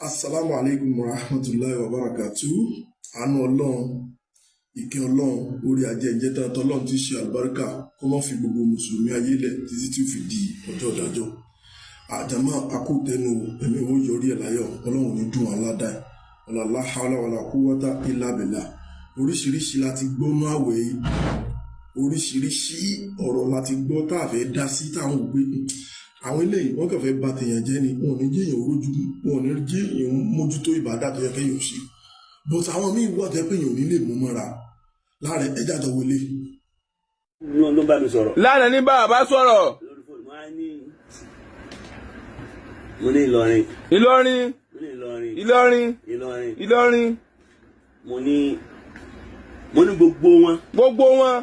Assalamu alaikum warahmatullahi wabarakatuh. Àánú Ọlọ́run, ìkẹ́ Ọlọ́run, orí ajẹ́jẹ́ tán tọ́lọ́run tí ṣe àlùbáríkà kó má fi gbogbo mùsùlùmí ayé lẹ̀ títí tí ó fi di ọjọ́ ìdájọ́. Àjàmá akótẹnu ẹ̀mí owó yọrí ẹ̀ láyọ̀, Ọlọ́run ní dùn aládàá. Ọ̀làlá hawla wàlà quwwata illa billah. Oríṣiríṣi láti gbọ́ nú àwẹ̀ yìí. Oríṣiríṣi ọ̀rọ̀ láti gbọ́ tá a fẹ́ dá sí táwọn òbí. Àwọn eléyìí wọ́n kàn fẹ́ bà tèèyàn jẹ́ ni wọn ò ní jẹ́ èèyàn rójú, wọn ò ní jẹ́ èèyàn mójútó ìbádà tó yẹ kéèyàn ṣe. But àwọn míì wà tẹ́ pé èèyàn ò ní lè mú mọ́ra láàrẹ ẹja jọ wọlé. ló bá mi sọ̀rọ̀. lánàá ní bàbá sọ̀rọ̀. mo ní Ìlọrin. Ìlọrin. Ìlọrin. Ìlọrin. Ìlọrin. mo ní gbogbo wọn. gbogbo wọn.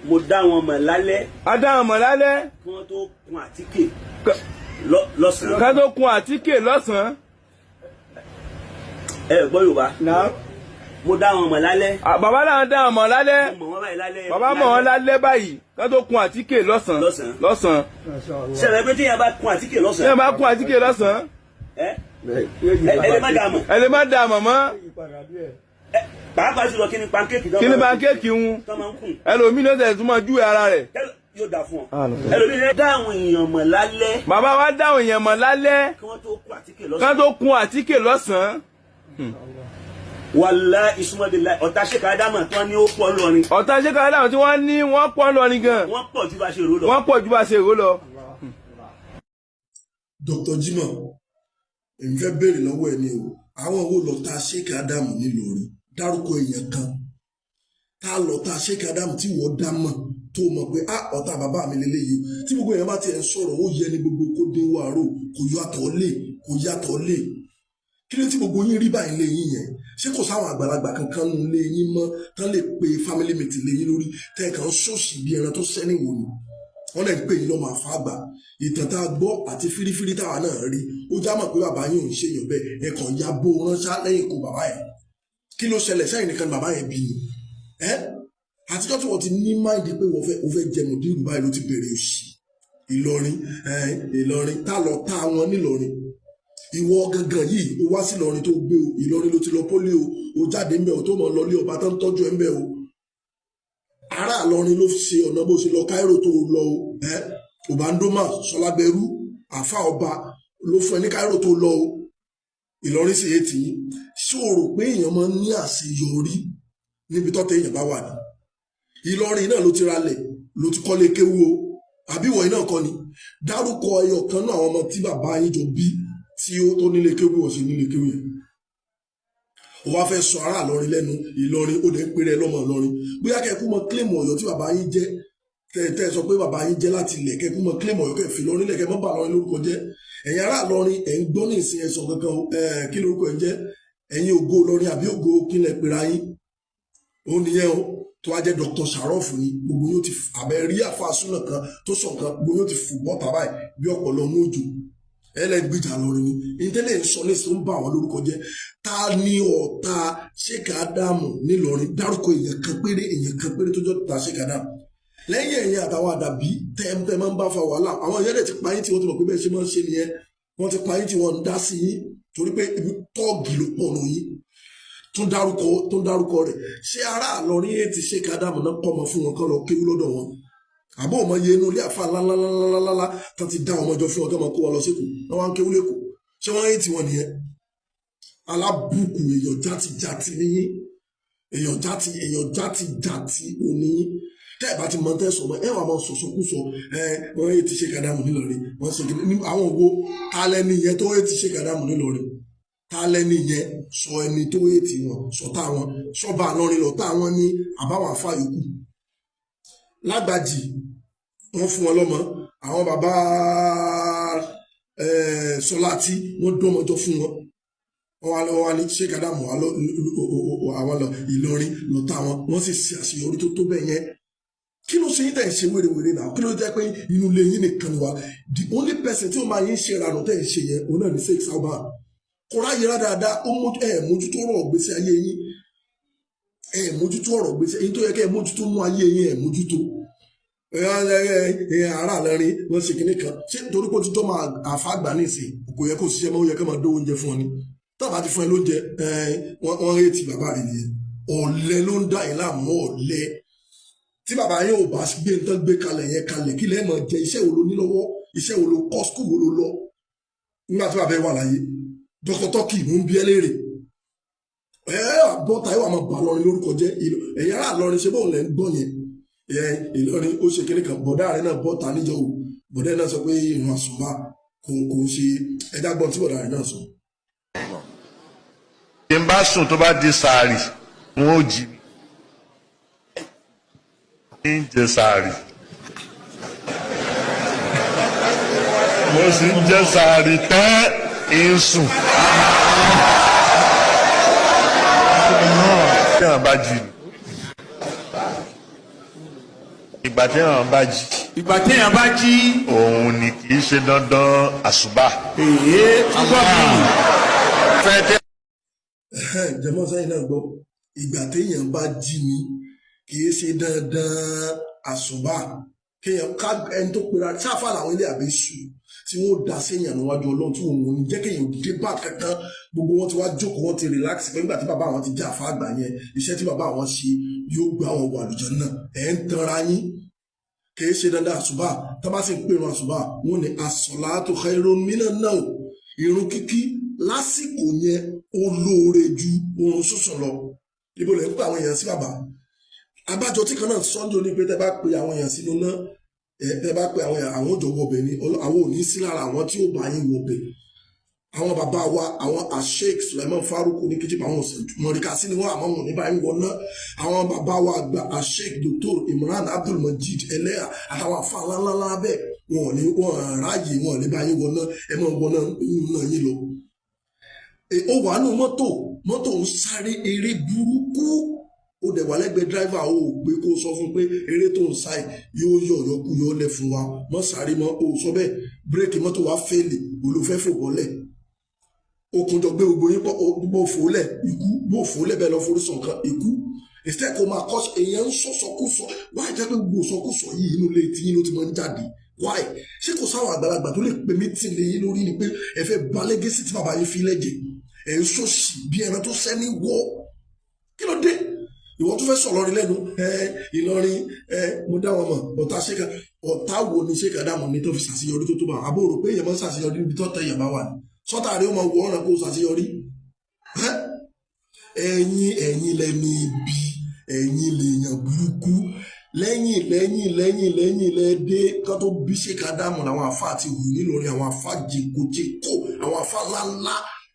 mo dá wọn mọ̀ lálẹ́. a dá wọn mọ̀ lálẹ́. kí wọ́n tó kun àtíkè lọ́sàn-án. ká tó kun àtíkè lọ́sàn-án. ẹ gbọ́ Yorùbá. mo dá wọn mọ̀ lálẹ́. bàbá náà dá wọn mọ̀ lálẹ́. mo mọ̀ wọ́n báyìí lálẹ́. bàbá mọ̀ wọn lálẹ́ báyìí ká tó kun àtíkè lọ́sàn-án. ṣẹlẹ̀ pé tíyẹn bá kun àtíkè lọ́sàn-án. tíyẹn bá kun àtíkè lọ́sàn-án. ẹ lè má dà mọ̀. ẹ lè má dà mọ̀ mọ́. pàápàá jùlọ kí ni pancake kí ni pancake ń ẹlòmíì ló tẹ̀ tún máa júwe ara rẹ̀. yóò dà fún ọ. ẹlòmíì lè dá àwọn èèyàn mọ̀ lálẹ́. bàbá wa dá àwọn èèyàn mọ̀ lálẹ́. kí wọ́n tó kun àtíkè lọ́sàn-án. ká tó kun àtíkè lọ́sàn-án. wàlá ìsúnmọ́bìlá ọ̀tá ṣèkà ádámà tí wọ́n ní ó pọ̀ ńlọrin. ọ̀tá ṣèkà ádámà tí wọ́n ní wọ́n pọ̀ ńlọrin gan. wọ́n pọ̀ ju bá ṣe rò lọ. wọ́n pọ̀ ju bá ṣe rò lọ. Dr. Jimoh, èmi fẹ́ béèrè lọ́wọ́ ẹ ní o àwọn wo lọ́tá ṣèkà ádámù nílọrin dárúkọ èèyàn kan tá a lọ́tá ṣèkà ádámù tí wọ́n dá mọ̀ tó mọ̀ pé ọ̀tá bàbá mi lélẹ́yìí tí gbogbo èèyàn bá tiẹ̀ ń sọ̀rọ̀ ó yẹ ní gbogbo kó dé wàárò kò yàtọ̀ lé kí ló tí gbogbo yín rí báyìí lé yín yẹn ṣé kò sáwọn àgbàlagbà kankan nù lé yín mọ́ tán lè pe family meeting lé yín lórí tẹ́ẹ̀kan ṣòṣì bí ẹran tó sẹ́ni wò ni wọ́n lè pè yín lọ́mọ àfáàgbà ìtàn tá a gbọ́ àti fírífírí táwa náà rí ó já mọ̀ pé bàbá yín ò ń ṣèyàn bẹ́ẹ̀ ẹ̀kàn ya bó ránṣá lẹ́yìn ikú bàbá yẹn kí ló ṣẹlẹ̀ sẹ́yìn nìkan bàbá yẹn bí ni àtijọ́ tí wọ́n ti ní máìdí pé wọ́n fẹ́ jẹun dírù báyìí ló ti bẹ̀rẹ̀ òṣì Ìlọrin tá lọ tá wọn nílọrin ìwọ gangan yìí ó wá sí Ìlọrin tó gbé o Ìlọrin ló ti lọ pólí o jáde ń bẹ o tó mọ lọ lé ọba tó ń tọ́jú ẹ ń bẹ o ará Ìlọrin ló ṣe ọ̀nà bó ṣe lọ Cairo tó lọ o Obandoma Sọlágbẹrú àfa ọba ló fún ẹ ní Cairo tó lọ o Ìlọrin sì ètì yín ṣé o rò pé èèyàn máa ń ní àṣeyọrí níbi tọ́tẹ̀ èèyàn bá wà ní Ìlọrin náà ló ti ralẹ̀ ló ti kọ́lé kéwú o àbí ìwọ̀nyí náà kọ́ ni dárúkọ ẹyọ kan náà àwọn ọmọ tí bàbá yín jọ bí tí ó tó nílé kéwú ọ̀sẹ̀ nílé kéwú yẹn ó wá fẹ́ sọ ará Ìlọrin lẹ́nu Ìlọrin ó dẹ̀ ń pèrè lọ́mọ Ìlọrin bóyá kẹ́kú mọ kílèmù Ọ̀yọ́ tí bàbá yín jẹ́ tẹ́ sọ pé bàbá yín jẹ́ láti ilẹ̀ kẹ́kú mọ kílèmù Ọ̀yọ́ kẹ́fì Ìlọrin lẹ̀kẹ́ mọ́ bà Ìlọrin lórúkọ jẹ́ ẹ̀yin ará Ìlọrin ẹ̀ ń gbọ́ ní ìsìn ẹ̀sọ̀ kankan kí lórúkọ ẹ̀ jẹ́ ẹ̀yin ògo Ìlọrin àbí ògo kílẹ̀ pera yín ó nìyẹn o tó wá jẹ́ Dr. Sharof ni gbogbo yóò ti àbẹ̀ rí àfàsúnà kan tó sọ̀ kan gbogbo yóò ti fò bọ́ta báyìí bí ọ̀pọ̀lọ ní òjò ẹlẹgbẹjà lọrin ni ìtẹlẹ ń sọ ní sọ ń bá àwọn lórúkọ jẹ́ ta ni ọ̀tá ṣèkà ádámù nílọrin dárúkọ èèyàn kan péré tó jọ ta ṣèkà ádámù lẹ́yìn ẹ̀yìn àtàwọn àdàbí tẹ máa ń bá fa wàhálà àwọn èèyàn dẹ̀ ti pa yín tí wọ́n ti mọ̀ pé bẹ́ẹ̀ ṣe máa ń ṣe nìyẹn wọ́n ti pa yín tí wọ́n ń dá sí yín torí pé ibi tọ́ọ̀gì ló pọ̀ nù yín tó ń dárúkọ rẹ̀ ṣé ará Ìlọrin èyí ti ṣèkà ádámù náà pọ̀ mọ́ fún wọn kọ́ lọ kéwú lọ́dọ̀ wọn àbọ̀ ọmọ yẹn inú ilé àfa lálálálálá tó ti dá ọmọ jọ fún ọjọ́ máa kó wọn lọ síkù wọn wá ń kéwú lẹ́kọ̀ọ́ ṣé wọ́n yé tiwọn nìyẹn alábùkù èèyàn játijàti níyìn èèyàn játijàti òníyìn tẹ́ ẹ̀ bá ti mọ tẹ́sán mọ́ ẹ wà máa sọ̀sọ̀kúsọ wọ́n yé ti ṣèkà ádámù nílọrin wọ́n ṣe kí ní àwọn ògbó tálẹ́ni yẹn tó yé ti ṣèkà ádámù nílọrin tálẹ́ni yẹn sọ ẹni tó yé ti wọn sọ táwọn sọ́ba Ìlọrin lọ táwọn ní àbáwọn àfa yòókù Lágbàjì wọ́n fún wọn lọ́mọ àwọn bàbá Sọláàtì wọ́n dọ́mọjọ fún wọn wọ́n wá ní ṣèkà ádámù àwọn lọ Ìlọrin lọ́tà wọ́n sì ṣe àṣeyọrí tó tó bẹ́ẹ̀ yẹn kí ló ṣe yín tẹ̀ ń ṣe wérewère náà kí ló jẹ́ pé inú ilé yín nìkan ni wa the only person tí ó máa yín ṣe ìranù tẹ̀ ń ṣe yẹn òun náà ní Sheikh Sauban kò ráyè rá dáadáa ó mójútó ọ̀rọ̀ gbèsè ayé yín mójútó ọ̀rọ̀ gbèsè yín tó yẹ kẹ́ mójútó mú ayé yín mójútó ara lẹ́rin wọ́n ṣe kinní kan ṣé torí pé ó ti jọ́ máa àfàgbà nísìn kò yẹ kó ṣiṣẹ́ mọ́ ó yẹ kó máa dó oúnjẹ fún ọ ni tọ́ba ti fún ẹ lóúnjẹ wọ́n rétí bàbá rẹ̀ nìyẹn ọ̀lẹ ló ń dá yín láàmú ọ̀lẹ tí bàbá yẹn ò bá gbé nǹkan gbé kalẹ̀ yẹn kalẹ̀ kí lẹ́ẹ̀ mọ̀ jẹ iṣẹ́ wo ló ní lọ́wọ́ iṣẹ́ wo ló kọ́ skul wo ló lọ nígbà tí bàbá yẹn wà láyé dr turkey mú bí ẹ léèrè àbọ̀tà yóò máa bà lọrin lórúkọ jẹ́ ẹ̀yà ara lọrin ṣe bóun lẹ́ ń gbọ́ yẹn Ìlọrin ó ṣe kíní kan bọ̀dá rẹ̀ náà bọ́ta níjọ́ o bọ̀dá náà sọ pé ìrun àsùnbà kò ṣe ẹ̀dá gbọ́n tí bọ̀dá rẹ̀ náà sọ. tí n bá sùn tó bá di sàárì wọn ò jí mi ń jẹ sàárì mo sì ń jẹ sàárì tán ń sùn. tí wọn bá jí mi. ìgbà téèyàn bá jí. ìgbà téèyàn bá jí. òun ni kì í ṣe dandan àsùbà. jẹmọ sẹ́yìn náà gbọ́ ìgbà téèyàn bá jí ni kì í ṣe dandan àsùbà kéèyàn ká ẹni tó pera sáfà làwọn ilé àbẹ̀sù tí wọ́n dá séèyàn níwájú Ọlọ́run tí wọ́n mú ní jẹ́ kéèyàn dé bá kankan gbogbo wọn ti wá jókòó wọn ti relax pé nígbà tí bàbá àwọn ti jẹ́ àfa àgbà yẹn iṣẹ́ tí bàbá àwọn ṣe yóò gbé àwọn wọ àlùjánnà ẹ̀ ń tanra yín kìí ṣe dandan àsùbà tá bá sì ń pèrò àsùbà wọn ni as-salatu khairun minan nawm ìrun kíkí lásìkò yẹn ó lóore ju oorun sùsùn lọ ibo lè ń pè àwọn èèyàn sí bàbá abájọ tí kan náà sọ́njọ́ ní pé tẹ́ bá pe àwọn èèyàn sínú náà tẹ́ bá pe àwọn èèyàn àwọn òjò wọbẹ̀ ni àwọn ò ní sí lára àwọn tí ó bá yín wọbẹ̀ àwọn bàbá wa àwọn Sheikh Suleiman Faruku ní kìjìpá àwọn mọ̀ríkà sí ni wọ́n àmọ́ wọn ní báyìí wọ́n náà àwọn bàbá wa àgbà Sheikh Dr. Imran Abdul Majid Eleha àtàwọn afá ńláńlá bẹ́ẹ̀ wọn ò ní wọn ráàyè wọn ò ní báyìí wọ́n náà ẹ mọ̀ wọn náà yín lọ. ó wà nù mọ́tò ń sáré eré burúkú ó dẹ̀ wà lẹ́gbẹ̀ẹ́ dráìvà ó gbé kó sọ fún pé eré tó ń sáì yóò yọ̀yọ̀kú yóò lẹ̀ fún wa mọ́ sáré mọ́ ó sọ bẹ́ẹ̀ bírèkì mọ́tò wa fẹ́ẹ̀lì olùfẹ́ fò bọ́lẹ̀ okunjọ gbé gbogbo yín pọ̀ bó fòólẹ̀ ikú bó fòólẹ̀ bẹ́ẹ̀ lọ forí sàn kan ikú instead kó máa kọ́ èèyàn ń sọ̀sọ̀kúsọ wáyé jẹ́ pé gbogbo sọ̀kúsọ yìí inú ilé tí yín ló ti máa ń jáde wáyé ṣé kò sáwọn àgbàlagbà tó lè pe mítìn lé yín lórí ni pé ẹ fẹ́ ba lẹ́gẹ́sì tí bàbá yín fi lẹ́jẹ̀ ẹ̀ ń sọ̀sì bí ẹran tó sẹ́ni wọ́ kí ló dé ìwọ tó fẹ́ sọ̀rọ̀ rí lẹ́nu Ìlọrin mo dá wọn mọ̀ ọ̀tá wo ni ṣé kàdámọ̀ ní tó fi ṣàṣeyọrí tó tó bá àbó rò pé èèyàn máa ń ṣàṣeyọrí níbi tó tẹ èèyàn bá wà ní sọ́tà rí ó máa wọ ọ̀ràn kó ṣàṣeyọrí ẹ̀yin lẹ́ni ibi ẹ̀yin lèèyàn burúkú lẹ́yìn lẹ́dẹ́ kán tó bí ṣé kàdámọ̀ làwọn àfa àti hù nílọrin àwọn àfa jẹkọjẹkọ àwọn àfa ńláńlá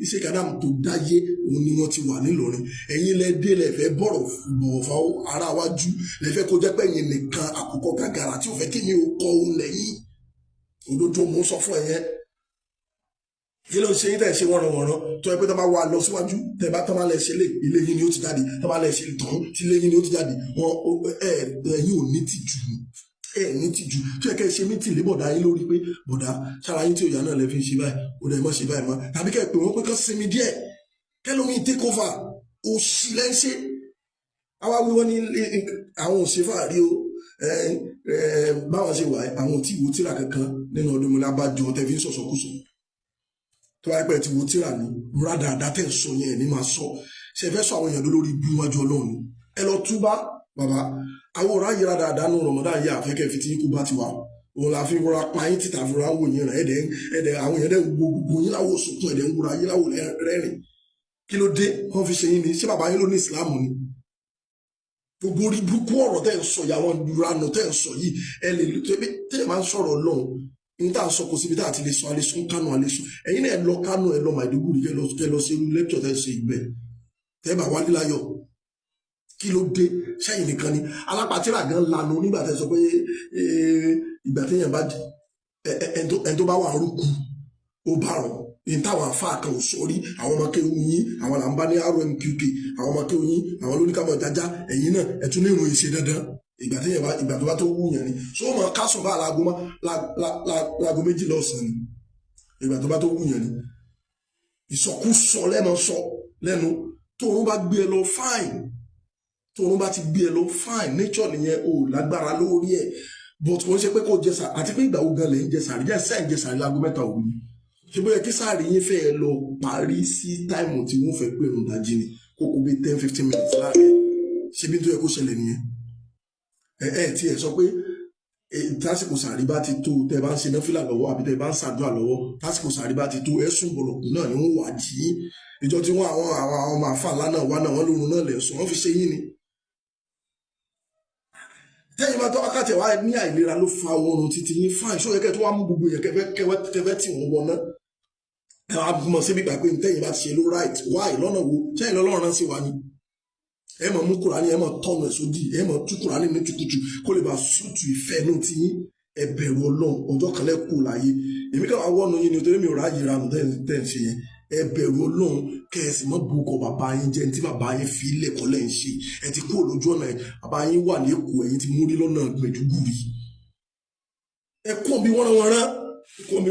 iṣẹ́ kàdámù tó dáyé òun ni wọ́n ti wà nílọrin ẹ̀yin lẹ́dẹ́ lẹ́fẹ́ bọ̀wọ̀ fún ara wájú lẹ́fẹ́ kó jẹ́ pé ẹ̀yin nìkan àkókò gàgàrà tí ò fẹ́ kí ni ó kọ́ òun lẹ́yìn òdodo mò ń sọ fún ẹ̀yẹn kí ló ń ṣe yín tẹ̀ ṣe wọ́nranwọ̀nran tó yẹ pé tó bá wà lọ síwájú tẹ̀ bá tó bá lẹ̀ ṣe lé ilé yín ni ó ti jáde tó bá lẹ̀ ṣe tán tí ilé yín ni ó ti jáde ẹ̀yin ò ní tìjú ní tìjú tó yẹ kẹ́ ẹ ṣe mí tì lé bọ̀dá yín lórí pé bọ̀dá sára yín tí òyà náà lè fi ṣe báyìí ó dẹ̀ mọ́ ṣe báyìí mọ́ tàbí kẹ́ ẹ pè wọ́n pé kán sinmi díẹ̀ kẹ́lómi take over òṣì lẹ́ńṣẹ́ àwa wíwọ́n ní àwọn òṣèfà rí o báwọn ṣe wà àwọn tí ìwò tíra kankan nínú ọdún mi lábàjọ tẹ̀fí ń sọ̀sọ̀kúsọ tó wáyé pẹ́ tí ìwò tíra ní múra dáadáa tẹ̀ ń sọ yẹn ní máa sọ ṣe fẹ́ sọ àwọn èèyàn lórí ibi iwájú Ọlọ́run ni ẹ lọ túbá bàbá àwọn ọ̀rọ̀ ayéra dáadáa ní Ramadan yìí àfẹ́kẹ́ fi ti kú bá ti wà òun la fi rọra pa yín títà fi rọra wò yín rẹ̀ ẹ̀dẹ̀ àwọn èèyàn dẹ̀ gbogbo yín láwò sùnkún ẹ̀dẹ̀ ń wúra yín láwò rẹ́rìn kí ló dé wọ́n fi ṣe yín ni ṣé bàbá yín ló ní ìsìláàmù ni gbogbo orí burúkú ọ̀rọ̀ tẹ́ ń sọ yìí àwọn ìranù tẹ́ ń sọ yìí ẹ lè tẹ́ máa ń sọ̀rọ̀ lọ́hùn ní tá à ń sọ kò síbi tá à ti lè sọ alẹ́sọ ń kánú alẹ́sọ ẹ̀yin náà ẹ lọ kánú ẹ lọ Maiduguri kẹ lọ sí irú lẹ́kítọ̀ tẹ́ ń ṣe ìgbẹ́ tẹ́ bá wálé láyọ̀ kí ló dé sẹ́yìn nìkan ni alápàtìrà gan lanu nígbà tẹ́ sọ pé ìgbà téèyàn bá ẹni tó bá wà rúkú ó bá rọ̀ ní táwọn afáà kan ò sọrí àwọn ọmọ kéwù yín àwọn là ń bá ní RMQK àwọn ọmọ kéwù yín àwọn lóníkàmọ jájá ẹ̀yin náà ẹ tún ní ìròyìn ṣe dandan ìgbà tó bá tó wù yẹn ni so ó mọ kásùn bá láago méjì lọ́sàn ni ìgbà tó bá tó wù yẹn ni ìsọkúsọ lẹ́nu sọ lẹ́nu tóun bá gbé ẹ lọ fáìn tóun bá ti gbé ẹ lọ fáìn nature nìyẹn ò lágbára lórí ẹ but kò ń ṣe pé kò jẹ sàrí àti pé ìgbà wo gan lè ń jẹ sàrí jẹ́ sẹ́yìn jẹ sàrí láago 3 òru ni ṣe bóyá kí sàrí yín fẹ́ lọ parí sí táìmù tí wọ́n fẹ́ pé ìrùn dájí ni kókó bí 10-15 minutes láàrin ṣe bí tó yẹ kó ṣẹlẹ̀ nìyẹn tí ẹ sọ pé tásìkò sàrí bá ti tó tẹ bá ń ṣe náfìlà lọ́wọ́ àbí tẹ bá ń ṣàdúrà lọ́wọ́ tásìkò sàrí bá ti tó ẹ̀sùn bọ̀lọ̀kù náà ni wọ́n wà jí ìjọ tí wọ́n àwọn ọmọ àfàlà náà wà náà wọ́n lóorun náà lẹ̀sùn wọ́n fi ṣe yín ni. tẹ́yìn bá tọ́ wákàtí wa ní àìlera ló fa oorun títí yín fáìn ṣó yẹ kẹ́ tó wá mú gbogbo yẹn kẹfẹ́ tí wọ́n wọná. ẹ wá mọ̀ síbi gbà pé tẹ́yìn bá ti ṣe ló right why lọ́nà wo tẹ́yìn lọ́lọ́run rán sí wa ni. ẹ mọ̀ mú Kùránì ẹ mọ̀ tọ́nu ẹ̀ sódì ẹ mọ̀ tú Kùránì ní tukutu kó lè bá sùtù ìfẹ́ inú ti yín ẹ bẹ̀rù Ọlọ́run ọjọ́ kan lẹ́kù láyé èmi káwá wọ́nu yín ni torí mi ò ráàyè ranù tẹ́ ń ṣe yẹn ẹ bẹ̀rù Ọlọ́run kẹ́ẹ̀sì mọ́ bùkọ̀ bàbá yín jẹ́ ní tí bàbá yín fi lẹ́kọ̀ọ́ lẹ́ ń ṣe ẹ ti kúrò lójú ọ̀nà ẹ bàbá yín wà lẹ́kọ̀ọ́ ẹ̀yìn ti múrí lọ́nà Maiduguri ẹ kún bí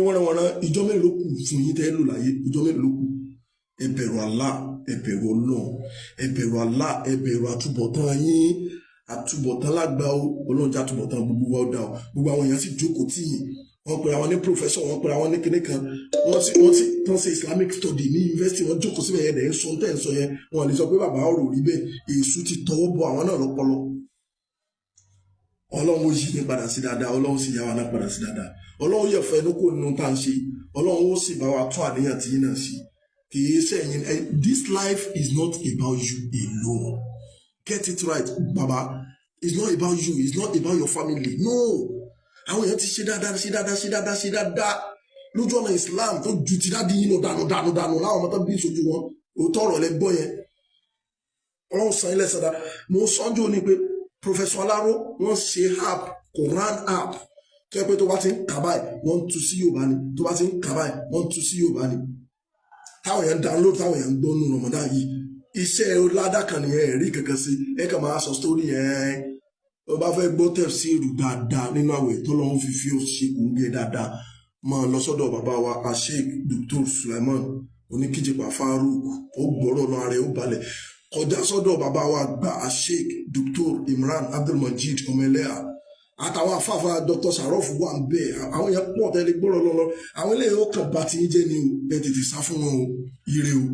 wọ́n rán ìjọ mélòó ló kù fún yín tẹ́ lò láyé ìjọ mélòó ló kù ẹ bẹ̀rù Allah ẹ bẹ̀rù Ọlọ́run ẹ bẹ̀rù Allah ẹ bẹ̀rù àtúbọ̀tán yín àtúbọ̀tán lágbà ó Ọlọ́run já àtúbọ̀tán gbogbo wa ó dà ó gbogbo àwọn èèyàn sì jókòó tì yín wọ́n pèrè àwọn ní professor wọ́n pèrè àwọn ní kinní kan wọ́n sì tán ṣe Islamic study ní university wọ́n jókòó síbẹ̀ yẹn dẹ̀ ń sọ tẹ́ ń sọ yẹn wọ́n lè sọ pé bàbá ọ̀rọ̀ rí bẹ́ẹ̀ èṣù ti tọwọ́ bọ àwọn náà lọ́pọlọ Ọlọ́run ó yí ní padà sí dáadáa Ọlọ́run sì yá wa náà padà sí dáadáa Ọlọ́run yẹ fẹ́ inú kò nínú tá à ń ṣe Ọlọ́run ó sì bá wa tún àníyàn tí yín náà ṣe kì í sẹ́yìn this life is not about you alone get it right baba it's not about you it's not about your family no àwọn èèyàn ti ṣe dáadáa lójú ọ̀nà Islam tó ju ti dáàdi yín lọ dànù láwọn ọmọ tó bí ìṣojú wọn òótọ́ ọ̀rọ̀ lẹ́gbọ́n yẹn Ọlọ́run san ilẹ̀ sọ̀dá mo sọ́njú ní pé Professor Alaro wọ́n ṣe app Quran app tó yẹ pé tó bá ti ń kà báyìí wọ́n ń tú sí Yorùbá ni tó bá ti ń kà báyìí wọ́n ń tú sí Yorùbá ni táwọn èèyàn download táwọn èèyàn gbọ́ nù Ramadan yìí iṣẹ́ ládàá kan nìyẹn ẹ̀rí kankan sí ẹ kàn máa sọ story yẹn ó bá fẹ́ gbọ́ tafsir dáadáa nínú àwẹ̀ tó lọ́wọ́ fífi ó ṣe kùngẹ́ dáadáa máa lọ sọ́dọ̀ bàbá wa Sheikh Dr. Sulaiman Oníkíjìpá Farouk ó gbọ́rọ̀ náà rẹ̀ ó balẹ̀ kọjá sọ́dọ̀ bàbá wa gba Sheikh Dr. Imran Abdulmajid Ọmọẹlẹ́yà àtàwọn afáfá Dr. Sarof wà ń bẹ àwọn yẹn pọ̀ tẹ́lẹ̀ gbọ́rọ̀ lọ́lọ́ àwọn eléyìí ó kàn bá ti ń jẹ́ ni o ẹ tètè sá fún wọn o ire o.